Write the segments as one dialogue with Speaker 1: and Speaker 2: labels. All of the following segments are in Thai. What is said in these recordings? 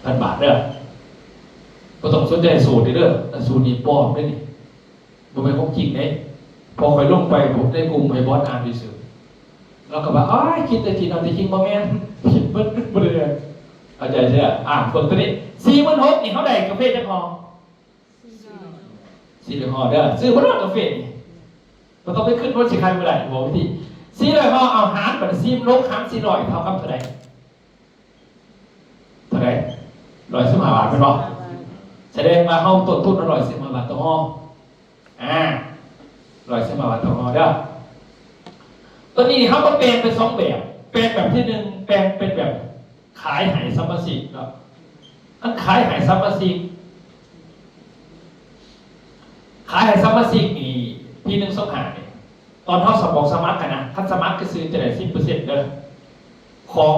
Speaker 1: 1,000 บาทเด้อก็ต้องสนใจสูตรเด้อสูตรนี้ปลอมได้นี่บ่เป็นของจริงเด้พอคอยลงไปผมได้กลุ่มให้บอสอ่านซื่อแล้วก็ว่าอ้ายคิดแต่ที่เอาแต่จริงบ่แม่นคิดเบิดบ่ได้เข้าใจใช่ไหมเบิ่งตัวนี้46,000นี่เท่าใดกาแฟจักห่อ400 ห่อเด้อซื้อบ่รอดกาแฟนี่บ่ต้องไปขึ้นรถสิใครบ่ได้บอกวิธี400 ห่อเอาหารบัด10ลบหาร400เท่ากับเท่าใด115 บาทเป็นบ่แสดงว่าเฮาต้นทุน115 บาทต่อห่อ115 บาทต่อห่อเด้อตอนนี้เฮาก็แปลงเป็น2แบบแปลงแบบที่1แปลงเป็นแบบขายไหสัมปสิทธิ์เนาะอันขายไหสัมปสิทธิ์ขายไหสัมปสิทธิ์นี่ปีนึง25เนี่ยตอนเฮาสมัครกันนะคันสมัครก็ซื้อจะได้ 10% เด้อของ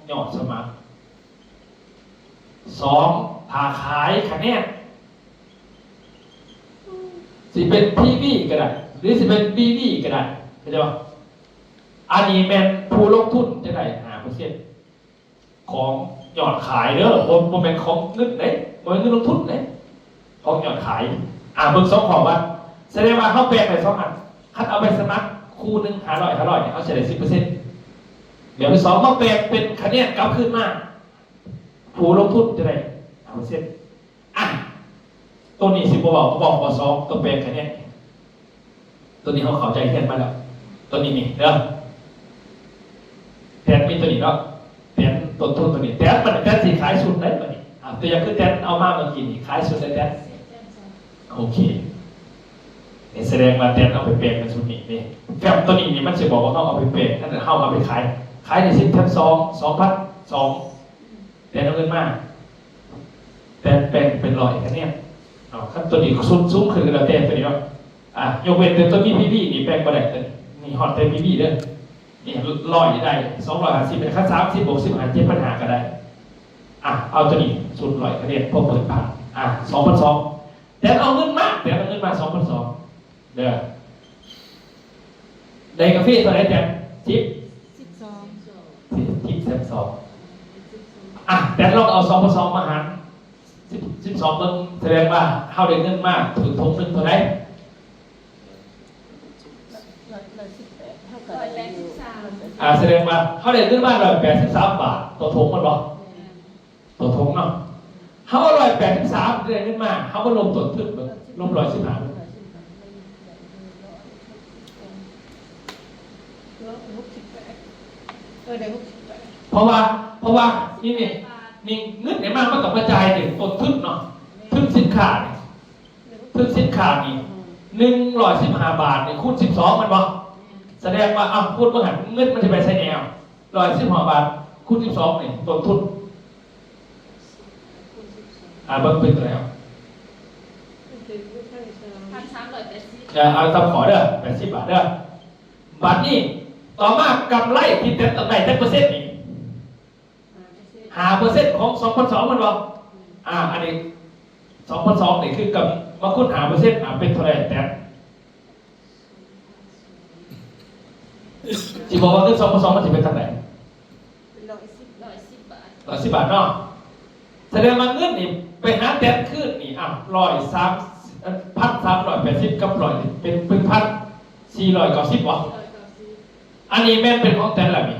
Speaker 1: ยอดสมัคร2ถ้าขายคะแนนสิเป็น PV ก็ได้หรือสิเป็น BV ก็ได้เข้าใจป่ะอันนี้แม่นผู้ลงทุนจะได้ 5% ของยอดขายเด้อบ่แม่นของเงินเด้บ่แม่นเงินลงทุนเด้ของยอดขายเบิ่ง2ข้อว่าแสดงว่าเฮาแปลงไป2อันคันเอาไปสมัครคู่นึง500เนี่ยเฮาจะได้ 10% เดี๋ยวที่2เฮาแปลงเป็นคะแนนกลับคืนมาผู้ลงทุนจะได้ 5% ตัวนี้สิบ่บอกป.2ตัวแปลงคะแนนตัวนี้เฮาเข้าใจแค่มาแล้วตัวนี้นี่เด้อแทนมีตัวนี้เนาะแทนต้นทุนตัวนี้แทนมันแทนสิขายสุดได้บัดนี้ตัวอย่างคือแทนเอามาเมื่อกี้นี่ขายสุดได้แทนโอเคนี่แสดงว่าแทนเอาไปแปลงเป็นสุดนี้นี่แฟ้มตัวนี้นี่มันสิบอกว่าเฮาเอาไปแปลงถ้าเฮาเอาไปขายใน10แทน2,200แทนเอาเงินมาแทนแปลงเป็น100คะแนนขั้นตัวนี้สูงขึ้นแล้วแทนตัวนี้เนาะยกเว้นตัวนี้พี่นี่แปลงบ่ได้ตัวนี้นี่ฮอตแต่พี่เด้อนี่100ได้250เป็นขั้น30บวก10หาร7ปัญหาก็ได้เอาตัวนี้สุด100คะแนนพอเปิดผ่าน2,200แต่เอาเงินมา2,200เด้อได้กาแฟตัวไหนแต่จิ๊บ12แต่เราเอา2,200มาหาร12เบิ่งแสดงว่าเฮาได้เงินมากถึงทงนึงเท่าไหร่แสดงว่าเขาได้ขึ้นบ้าน183 บาทตัวทงมันบอกตัวทงเนาะเขา183ได้ขึ้นมาเขาก็ลงต้นทุนลง115เพราะว่านี่เงินไหนมากมันต้องกระจายถึงต้นทุนเนาะทุนสินค้านี่115 บาทนี่คูณ12มันบอกแสดงว่าพูดว่าหันเงินมันจะไปใช้แนว115 บาทคูณ12นี่ต้นทุนเบิ่งเป็นแล้วเอาตามขอเด้อ80 บาทเด้อบาทนี้ต่อมากำไรที่เต็มตำแหน่งเปอร์เซ็นต์นี่5% ของ 2,200 มันบอกอันนี้ 2,200 นี่คือกับมาคูณ5%เป็นเท่าไหร่แต่ที่บอกว่าเงิน2,200 มันจะเป็นเท่าไหร่110 บาทเนาะแสดงว่าเงินนี่ไปหาแทนขึ้นนี่1,380กับ100เป็น1,490บ่อันนี้แม่นเป็นของแทนล่ะนี่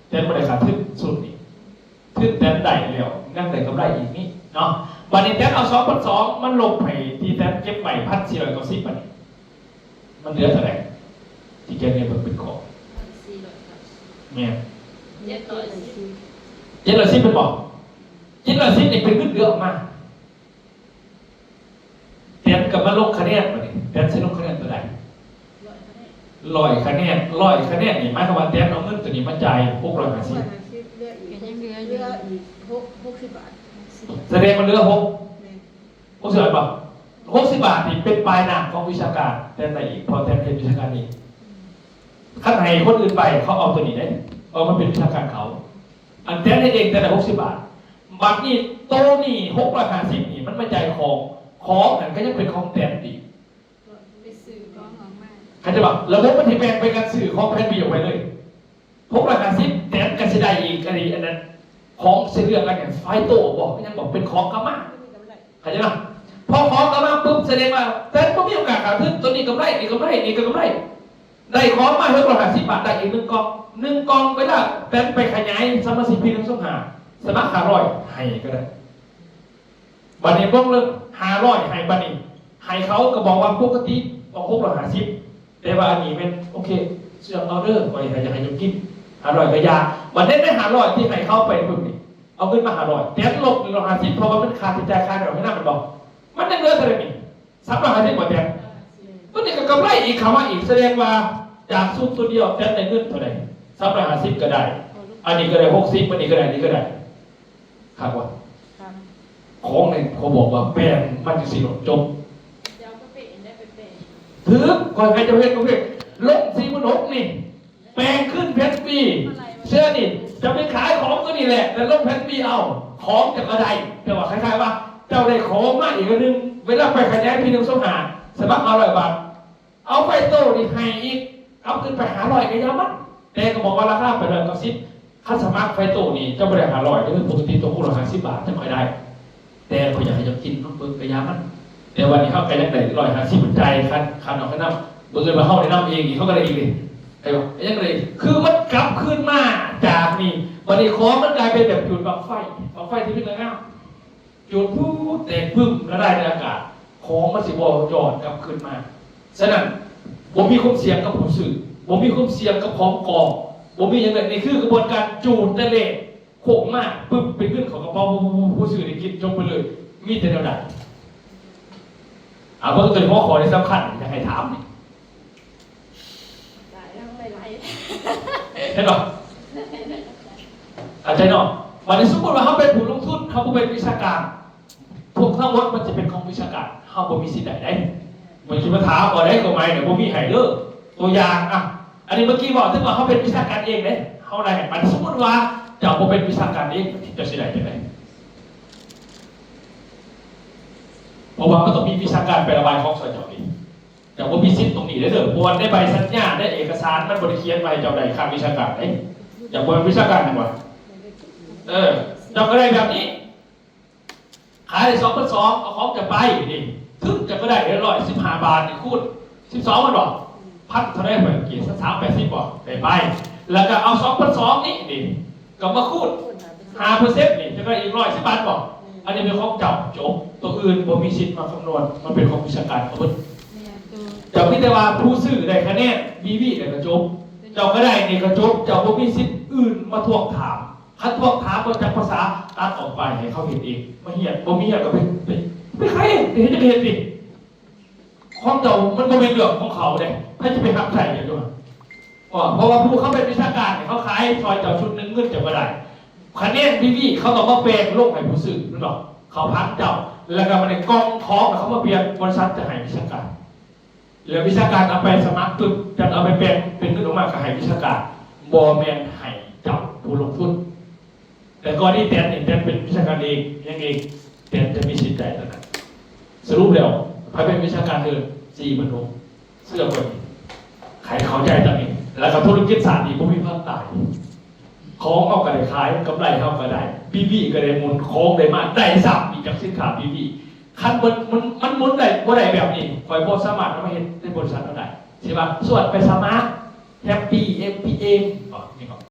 Speaker 1: แทนบ่ได้ขาดทุนสุดนี่ทุนแทนได้แล้วนั่งได้กำไรอีกนี่เนาะบัดนี้แทนเอา 2,200 มันลงไปที่แทนเก็บไว้1,490บัดนี้มันเหลือเท่าไหร่ที่แกเนี่ยเป็นของเนี่ย710เป็นบอก710นี่เป็นเงินเดือนออกมาแทนกับมาลงคะแนนบัดนี้แทนสิลงคะแนนตัวใด100 คะแนนนี่หมายความว่าแทนเอาเงินตัวนี้มาจ่าย650เหลืออีก60 บาทแสดงมันเหลือ60 บาท60 บาทนี่เป็นปลายหนักของวิชาการแทนไหนอีกพอแทนเป็นวิชาการนี้ขั้นไหนคนอื่นไปเขาเอาตัวนี้ได้เอามันเป็นวิชาการเขาอันแทนให้เองแต่ละ60 บาทบัตรนี่โตนี่650นี่มันไม่จ่ายของนั่นก็ยังเป็นของแทนอีกเขาจะบอกระบบมันที่แปลงไปการสื่อของแทนบีออกไปเลย650แทนกันสิได้อีกอันนั้นข ของเสียเรื่องกันเนี่ยไฟโต้บอกยังบอกเป็นของกามาเข้าใจไหมพอของกามาปุ๊บแสดงว่าแต่ก็มีโอกาสขาดทุนตัวนี้กำไรนี่กำไรนี่ก็กำไรได้ของมาเพิ่ม150 บาทได้อีก1 กล่องไปละแต่ไปขยายสมาชิกพีน้ำส้มหาสมัคร500ให้ก็ได้บันนี้บ้องเริ่ม500ให้บันนี้ให้เขาก็บอกว่าปกติบอก650แต่ว่าอันนี้เป็นโอเคเชื่อมออเดอร์ไปอยากให้ยกกิน500ก็ยาวันนี้ได้500ที่ให้เขาไปปุ๊บนี่เอาเงินมา500แต่ลบ150เพราะว่ามันค่าใช้จ่ายค่าดอกให้หน้ามันบอกมันยังเหลือเท่าไหร่นี่350กว่าแต่ตัวนี้ก็กำไรอีกคำว่าอีกแสดงว่าจากซุปตัวเดียวแต่ได้เงินเท่าไหร่350ก็ได้อันนี้ก็ได้60อันนี้ก็ได้นี่ก็ได้ครับว่าของเนี่ยเขาบอกว่าแป้งมันจะสีหลดจบถือก่อนใครจะเพชรก็เพชรลง46นี่แปลงขึ้นเพชรปีเชื่อนี่จะไปขายของก็นี่แหละแต่ลงเพชรปีเอาของจากอะไรแต่ว่าคล้ายๆว่าเจ้าได้ของมาอีกนึงเวลาไปขยายพีนึงส้มหาสมัคร500 บาทเอาไปโต้นี่ให้อีกเอาขึ้นไป500ก็ยามันแต่ก็บอกว่าราคาไปเลยก็10ค่าสมัครไฟโต้นี่เจ้าไม่ได้500ด้วยปกติตัวคู่ละ50 บาทจะไม่ได้แต่เขาอยากให้เจ้ากินน้องเบิ้งก็ยามันแต่วันนี้เขาไปยังไง150ใจคันออกข้างนอกเบิ้งเลยมาเข้าในน้ำเองอีกเขาก็ได้อีกเลยไอ้บอกยังไงคือมันกลับขึ้นมาจากนี่วันนี้ของมันกลายเป็นแบบจุดบังไฟที่เป็นง่ายจุดพูดแตกพึ่งแล้วได้ในอากาศของมันสิบวอจอดกลับขึ้นมาฉะนั้นผมมีความเสี่ยงกับผู้สื่อผมมีความเสี่ยงกับของกองผมมีอย่างไรนี่คือกระบวนการจูดทะเลโขงมากปึ๊บเป็นขึ้นของกระเพาะผู้สื่อได้กินจบไปเลยมีแต่เดียวดายเพิ่งเป็นข้อขอที่สำคัญอยากให้ถามนี่ใช่หรออาจารย์เนาะวันนี้สมมติว่าเขาเป็นผู้ลงทุนเขาเป็นวิชาการพวกทั้งหมดมันจะเป็นของวิชาการเขาบ่มีสิทธิ์ใดได้มันคิดว่าถามว่าได้ก็ไม่เดี๋ยวบ่มีไห้เลิกตัวอย่างอันนี้เมื่อกี้บอกถึงว่าเขาเป็นวิชาการเองเลยเขาอะไรมันสมมติว่าจะบ่เป็นวิชาการเองจะสิได้จะได้เพราะว่าก็ต้องมีวิชาการไประบายของส่วนเจ้าเองแต่ว่ามีสิทธิ์ตรงนี้ได้เด้อเพราะว่าได้ใบสัญญาได้เอกสารมันบริเคียนไว้เจ้าใดข้ามวิชาการได้อย่างว่าวิชาการดีกว่าเจ้าก็ได้แบบนี้ขายได้2/2เอาของจะไปนี่ถึงจะก็ได้115 บาทนี่คูณ12มันบอกพันเท่าไรเหมือนกี่380บอกไปแล้วก็เอา2/2นี่ก็มาคูณ5%นี่จะได้อีก110 บาทบอกอันนี้เป็นของเจ้าจบตัวอื่นผมมีสิทธิ์มาคำนวณมันเป็นของวิชาการของคุณเจ้าพิจารณาผู้ซื้อได้คะแนนBVได้กระจบเจ้าก็ได้ในกระจบเจ้าผมมีสิทธิ์อื่นมาทวงถามคัดทวงถามมาจากภาษาตัดออกไปให้เขาเห็นเองมาเหี้ยผมมีเหี้ยก็ไปใครเห็นจะเห็นสิของเจ้ามันก็เป็นเรื่องของเขาเลยถ้าจะไปหักใส่อย่างด้วยเพราะว่าผู้เขาเป็นวิชาการเขาขายซอยเจ้าชุดนึงเงินจะมาได้คะแนนBVเขาต้องมาเปลี่ยนโลกให้ผู้ซื้อหรือเปล่าเขาพักเจ้าแล้วก็มาในกองท้องเขามาเปลี่ยนบริษัทจะให้วิชาการแล้ววิชาการเอาไปสมัครตึกจะเอาไปเป็นขึ้นออกมากับให้วิชาการบอแมนให้จับผู้ลงทุนแต่ก่อนนี้แตนเป็นวิชาการเองยังเองแตนจะมีสิทธิ์ใจแล้วนะสรุปแล้วพายเป็นวิชาการเดิน4 บรรลุเสื้อคนใครเข้าใจตรงนี้แล้วก็ธุรกิจศาสตร์อีกพวกพี่ภาคตายของเอากระไดขายกำไรเข้ากระไดBVกระไดมุนโค้งได้มาได้สับอีกจากสินค้าBVคันมันมุนได้บ่ได้แบบนี้คอยโสามารถทำให้เห็นในบริษัทเท่าไหร่ใช่ป่ะส่วนไปสมาร์ทแฮปปี้MPM